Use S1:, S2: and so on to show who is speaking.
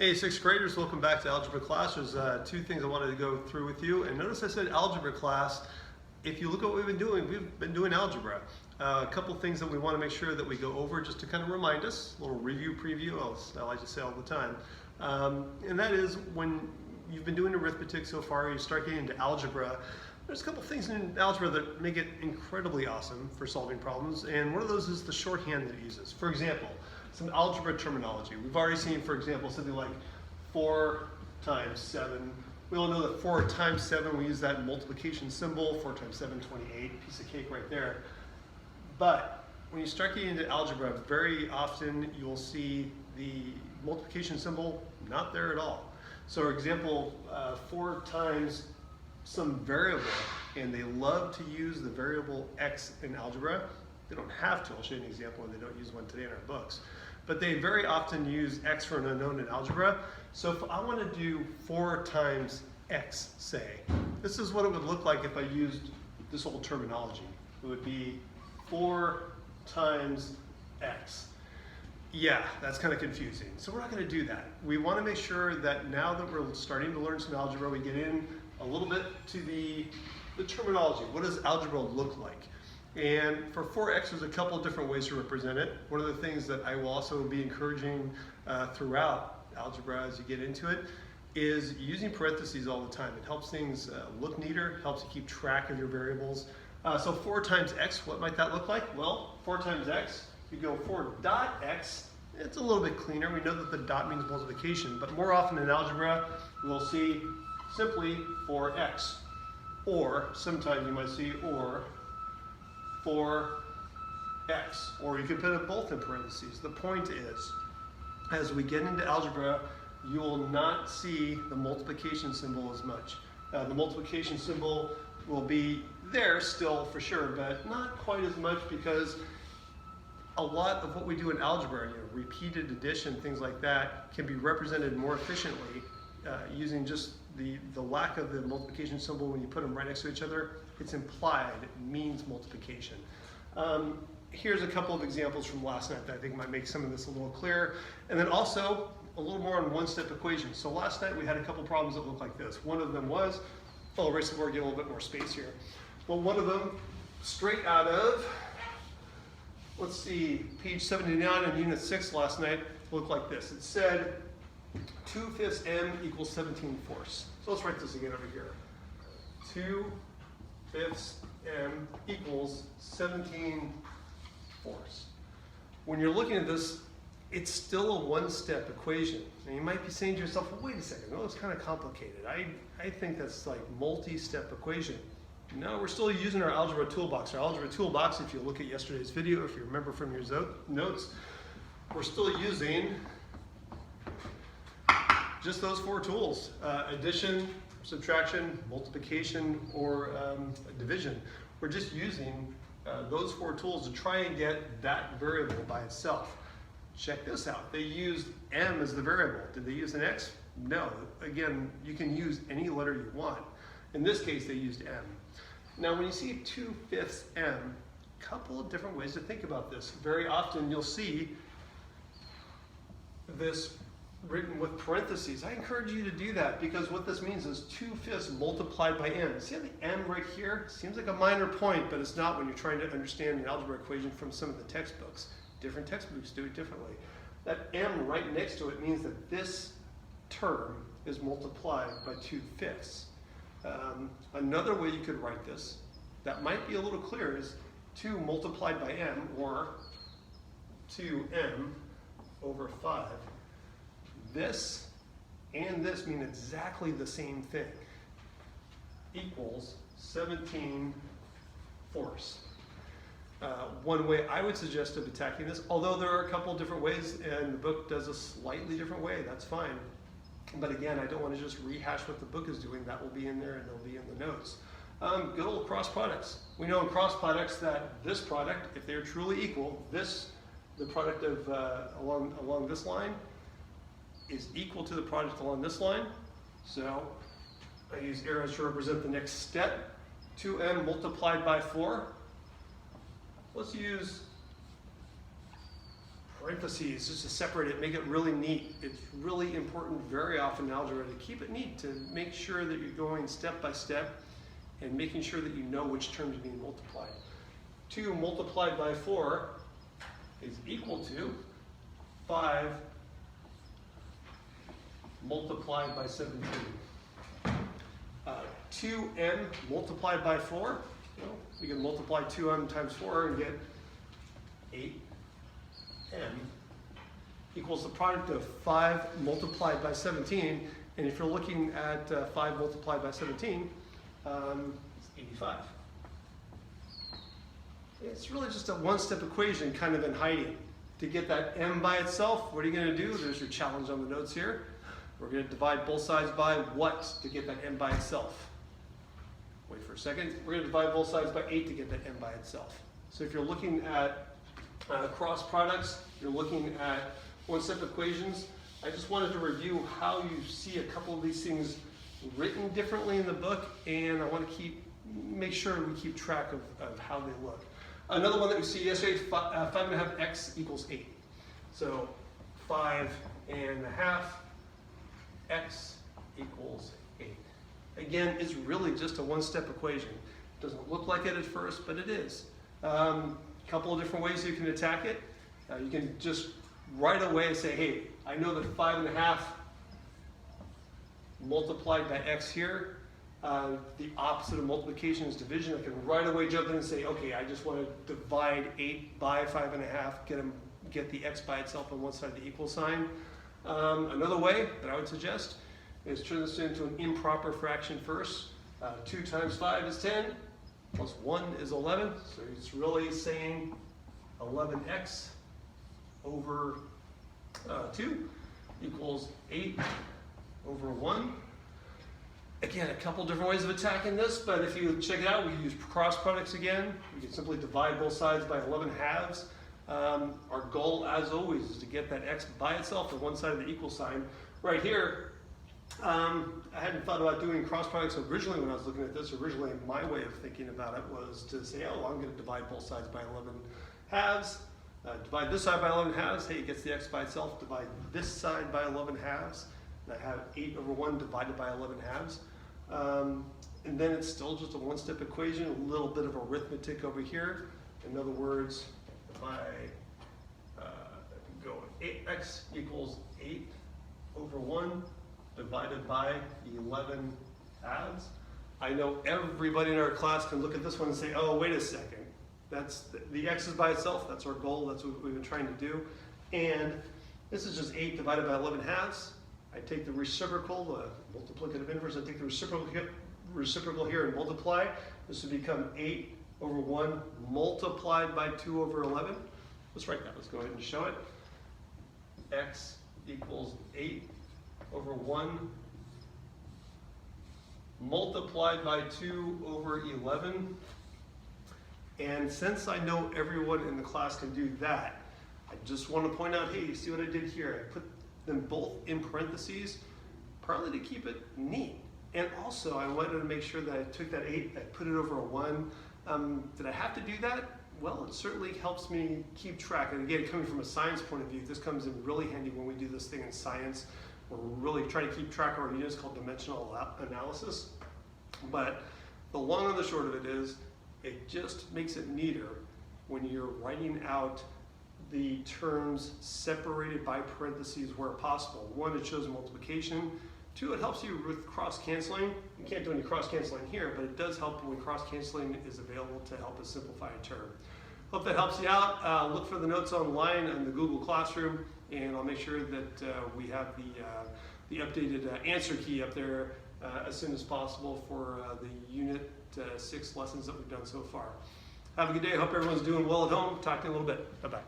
S1: Hey, sixth graders, welcome back to algebra class. There's two things I wanted to go through with you. And notice I said algebra class. If you look at what we've been doing algebra. A couple things that we want to make sure that we go over just to kind of remind us, a little review preview, I like to say all the time. And that is when you've been doing arithmetic so far, you start getting into algebra. There's a couple things in algebra that make it incredibly awesome for solving problems, and one of those is the shorthand that it uses. For example, some algebra terminology. We've already seen, for example, something like 4 times 7. We all know that 4 times 7, we use that multiplication symbol, 4 times 7, 28, piece of cake right there. But when you start getting into algebra, very often you'll see the multiplication symbol not there at all. So for example, 4 times some variable, and they love to use the variable x in algebra. They don't have to. I'll show you an example where they don't use one today in our books. But they very often use x for an unknown in algebra. So if I want to do 4 times x, say, this is what it would look like if I used this old terminology. It would be 4 times x. Yeah, that's kind of confusing. So we're not going to do that. We want to make sure that now that we're starting to learn some algebra, we get in a little bit to the terminology. What does algebra look like? And for 4x, there's a couple of different ways to represent it. One of the things that I will also be encouraging throughout algebra as you get into it is using parentheses all the time. It helps things look neater, helps you keep track of your variables. So 4 times x, what might that look like? Well, 4 times x, you go 4 dot x. It's a little bit cleaner. We know that the dot means multiplication, but more often in algebra, we'll see simply 4x. Or sometimes you might see or 4x, or you could put it both in parentheses. The point is, as we get into algebra, you will not see the multiplication symbol as much. The multiplication symbol will be there still for sure, but not quite as much because a lot of what we do in algebra, repeated addition, things like that, can be represented more efficiently using just the lack of the multiplication symbol when you put them right next to each other. It's implied, it means multiplication. Here's a couple of examples from last night that I think might make some of this a little clearer. And then also a little more on one-step equations. So last night we had a couple problems that looked like this. One of them was, I'll erase the board, get a little bit more space here. Well, one of them, straight out of, let's see, page 79 in Unit 6 last night, looked like this. It said 2/5 m equals 17 fourths. So let's write this again over here. 2/5 m equals 17 fourths. When you're looking at this, it's still a one-step equation. And you might be saying to yourself, well, wait a second, no, it's kind of complicated. I think that's like multi-step equation. No, we're still using our algebra toolbox. Our algebra toolbox, if you look at yesterday's video, if you remember from your notes, we're still using just those 4 tools: addition, subtraction, multiplication, or division. We're just using those 4 tools to try and get that variable by itself. Check this out. They used m as the variable. Did they use an x? No. Again, you can use any letter you want. In this case, they used m. Now, when you see 2/5 m, a couple of different ways to think about this. Very often, you'll see this written with parentheses. I encourage you to do that because what this means is 2/5 multiplied by m. See the m right here? Seems like a minor point, but it's not when you're trying to understand an algebra equation from some of the textbooks. Different textbooks do it differently. That m right next to it means that this term is multiplied by 2/5. Another way you could write this that might be a little clearer is 2 multiplied by m, or 2m over 5. This and this mean exactly the same thing. Equals 17 fourths. One way I would suggest of attacking this, although there are a couple different ways and the book does a slightly different way, that's fine. But again, I don't want to just rehash what the book is doing. That will be in there and they'll be in the notes. Good old cross products. We know in cross products that this product, if they're truly equal, the product of along this line is equal to the product along this line. So I use arrows to represent the next step. 2m multiplied by 4. Let's use parentheses, just to separate it, make it really neat. It's really important very often in algebra to keep it neat, to make sure that you're going step by step and making sure that you know which terms are being multiplied. 2 multiplied by 4 is equal to 5 multiplied by 17. 2m multiplied by 4, well, we can multiply 2m times 4 and get 8m equals the product of 5 multiplied by 17. And if you're looking at 5 multiplied by 17, it's 85. It's really just a one-step equation kind of in hiding. To get that m by itself, what are you going to do? There's your challenge on the notes here. We're going to divide both sides by what to get that m by itself? Wait for a second. We're going to divide both sides by 8 to get that m by itself. So if you're looking at cross products, you're looking at one-step equations. I just wanted to review how you see a couple of these things written differently in the book, and I want to make sure we keep track of how they look. Another one that we see yesterday is 5.5x equals 8. So 5.5 x equals 8. Again, it's really just a one-step equation. It doesn't look like it at first, but it is. A couple of different ways you can attack it. You can just right away say, hey, I know that 5.5 multiplied by x here, the opposite of multiplication is division. I can right away jump in and say, okay, I just want to divide 8 by 5.5, get the x by itself on one side of the equal sign. Another way that I would suggest is turn this into an improper fraction first. 2 times 5 is 10, plus 1 is 11. So it's really saying 11x over 2 equals 8 over 1. Again, a couple different ways of attacking this, but if you check it out, we use cross products again. We can simply divide both sides by 11 halves. Our goal, as always, is to get that x by itself on one side of the equal sign. Right here, I hadn't thought about doing cross products originally when I was looking at this. Originally, my way of thinking about it was to say, oh, I'm going to divide both sides by 11 halves. Divide this side by 11 halves. Hey, it gets the x by itself. Divide this side by 11 halves. And I have 8 over 1 divided by 11 halves. And then it's still just a one-step equation, a little bit of arithmetic over here. In other words, if I go 8x equals 8 over 1 divided by 11 halves, I know everybody in our class can look at this one and say, oh, wait a second. That's the x is by itself. That's our goal. That's what we've been trying to do. And this is just 8 divided by 11 halves. I take the reciprocal, the multiplicative inverse, I take the reciprocal here and multiply. This would become 8 over 1 multiplied by 2 over 11. Let's write that. Let's go ahead and show it. X equals 8 over 1 multiplied by 2 over 11. And since I know everyone in the class can do that, I just want to point out, hey, you see what I did here? I put them both in parentheses, partly to keep it neat. And also, I wanted to make sure that I took that 8, I put it over a 1. Did I have to do that? Well, it certainly helps me keep track. And again, coming from a science point of view, this comes in really handy when we do this thing in science. We're really trying to keep track of our units called dimensional analysis. But the long and the short of it is, it just makes it neater when you're writing out the terms separated by parentheses where possible. 1, it shows multiplication. 2, it helps you with cross-canceling. You can't do any cross-canceling here, but it does help when cross-canceling is available to help us simplify a term. Hope that helps you out. Look for the notes online in the Google Classroom, and I'll make sure that we have the updated answer key up there as soon as possible for the Unit 6 lessons that we've done so far. Have a good day. Hope everyone's doing well at home. Talk to you in a little bit. Bye-bye.